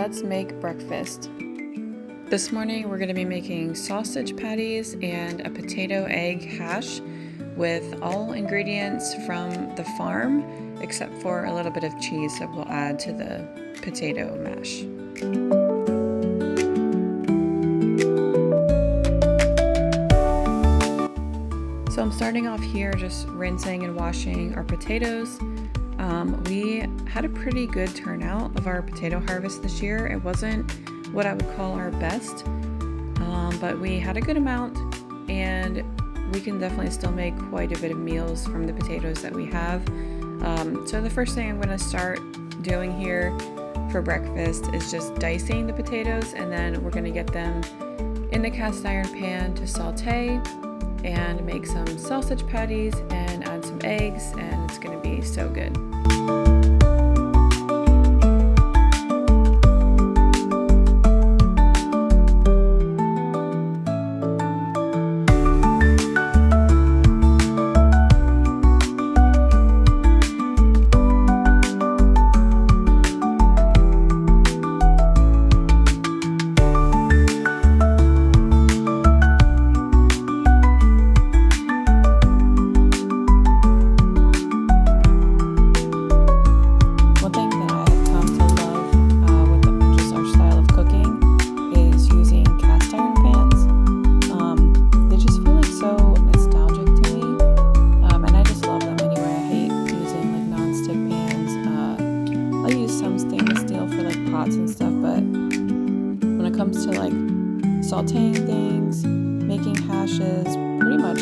let's make breakfast. This morning we're going to be making sausage patties and a potato egg hash with all ingredients from the farm except for a little bit of cheese that we'll add to the potato mash. So I'm starting off here just rinsing and washing our potatoes. We had a pretty good turnout of our potato harvest this year. It wasn't what I would call our best, but we had a good amount, and we can definitely still make quite a bit of meals from the potatoes that we have. So the first thing I'm going to start doing here for breakfast is just dicing the potatoes, and then we're going to get them in the cast iron pan to saute and make some sausage patties and add some eggs, and it's going to be so good. And stuff, but when it comes to like sauteing things, making hashes, pretty much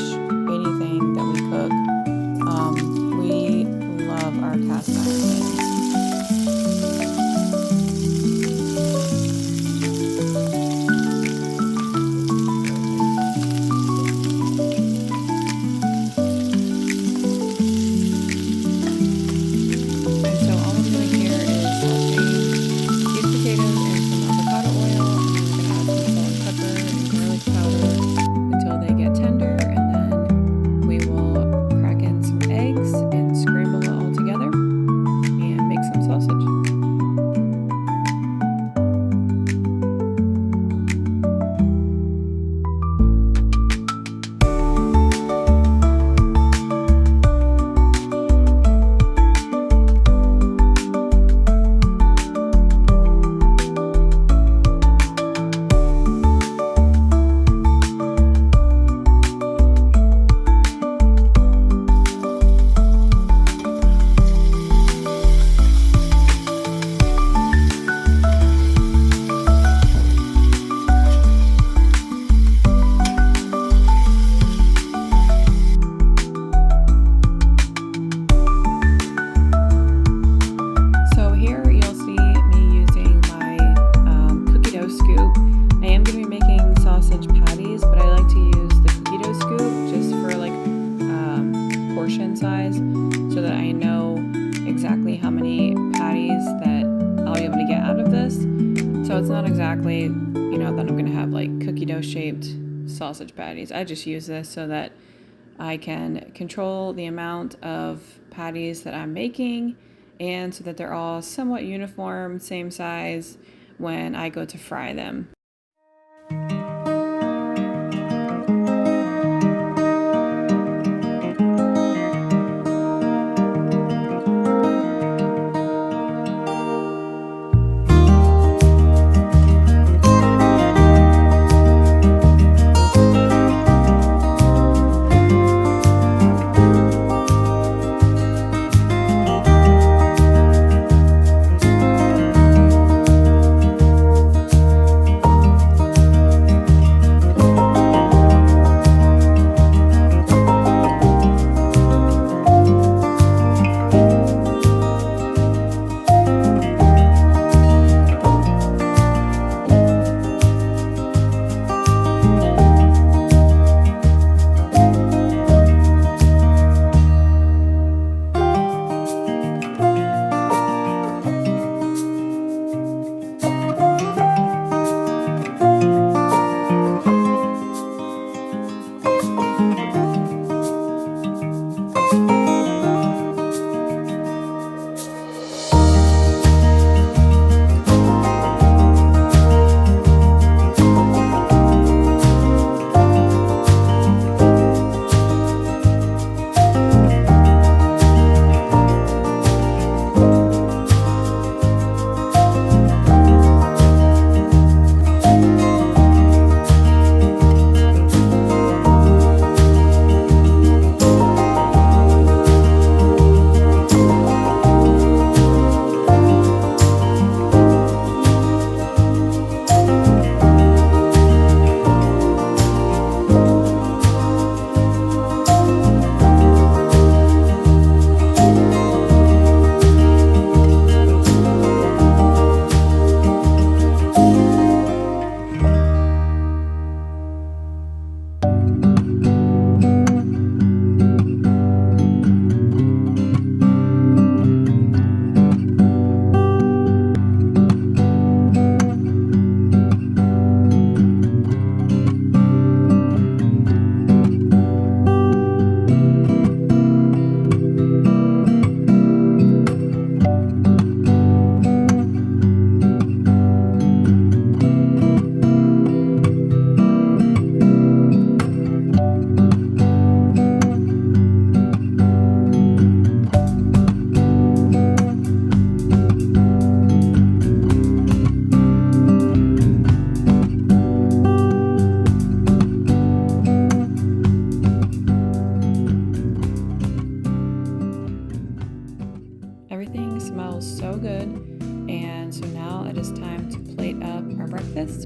anything that we cook, we love our cast iron pans. Size so that I know exactly how many patties that I'll be able to get out of this. So it's not exactly, that I'm going to have like cookie dough shaped sausage patties. I just use this so that I can control the amount of patties that I'm making, and so that they're all somewhat uniform, same size when I go to fry them. list.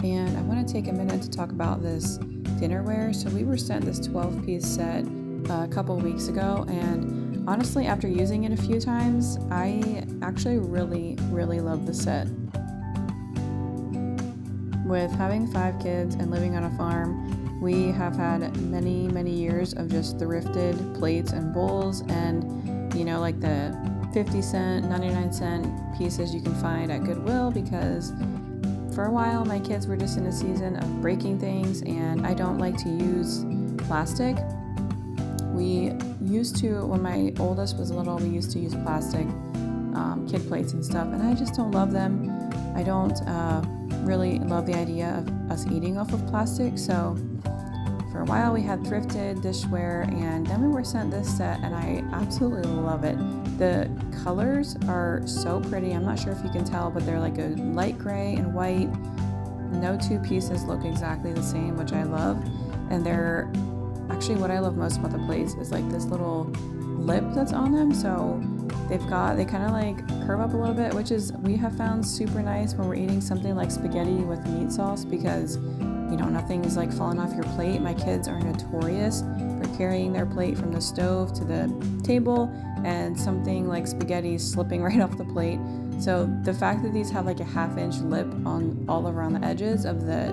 And I want to take a minute to talk about this dinnerware. So we were sent this 12-piece set a couple weeks ago, and honestly, after using it a few times, I actually really love the set. With having 5 kids and living on a farm, we have had many years of just thrifted plates and bowls, and you know, like the 50-cent, 99-cent pieces you can find at Goodwill, because for a while my kids were just in a season of breaking things, and I don't like to use plastic. We used to, when my oldest was little, we used to use plastic kid plates and stuff, and I just don't love them. I don't really love the idea of us eating off of plastic. So for a while we had thrifted dishware, and then we were sent this set, and I absolutely love it. The colors are so pretty. I'm not sure if you can tell, but they're like a light gray and white. No two pieces look exactly the same, which I love. And they're actually, what I love most about the plates is like this little lip that's on them. So they kind of like curve up a little bit, which is, we have found super nice when we're eating something like spaghetti with meat sauce, because you know, nothing's like falling off your plate. My kids are notorious for carrying their plate from the stove to the table, and something like spaghetti slipping right off the plate. So the fact that these have like a 1/2-inch lip on all around the edges of the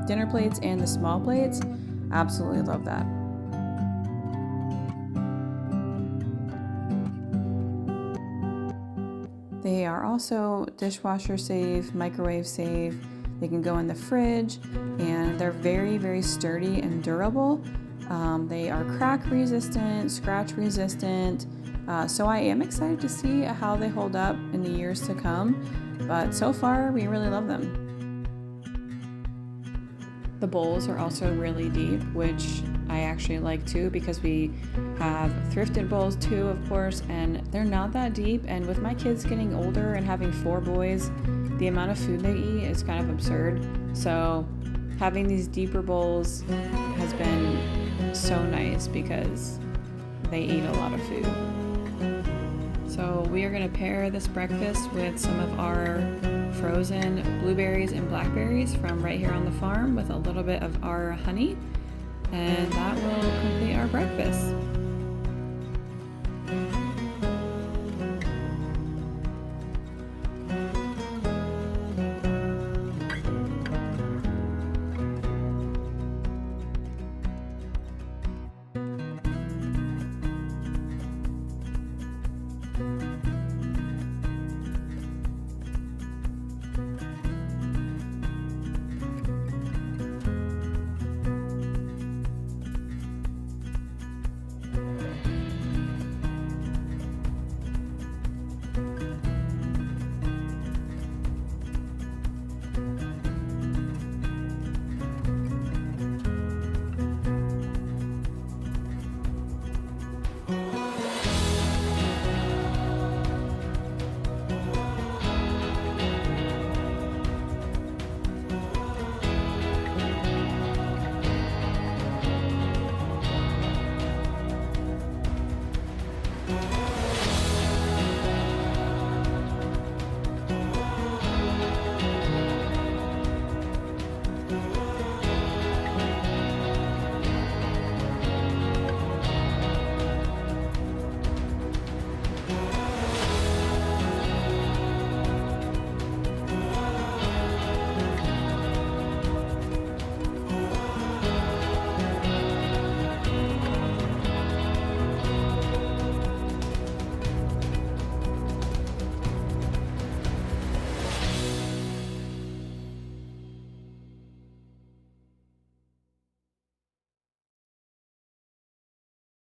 dinner plates and the small plates, absolutely love that. They are also dishwasher safe, microwave safe. They can go in the fridge, and they're very sturdy and durable. They are crack resistant, scratch resistant. So I am excited to see how they hold up in the years to come. But so far, we really love them. The bowls are also really deep, which I actually like too, because we have thrifted bowls too, of course, and they're not that deep. And with my kids getting older and having 4 boys, the amount of food they eat is kind of absurd. So having these deeper bowls has been so nice, because they eat a lot of food. So we are going to pair this breakfast with some of our frozen blueberries and blackberries from right here on the farm, with a little bit of our honey, and that will complete our breakfast.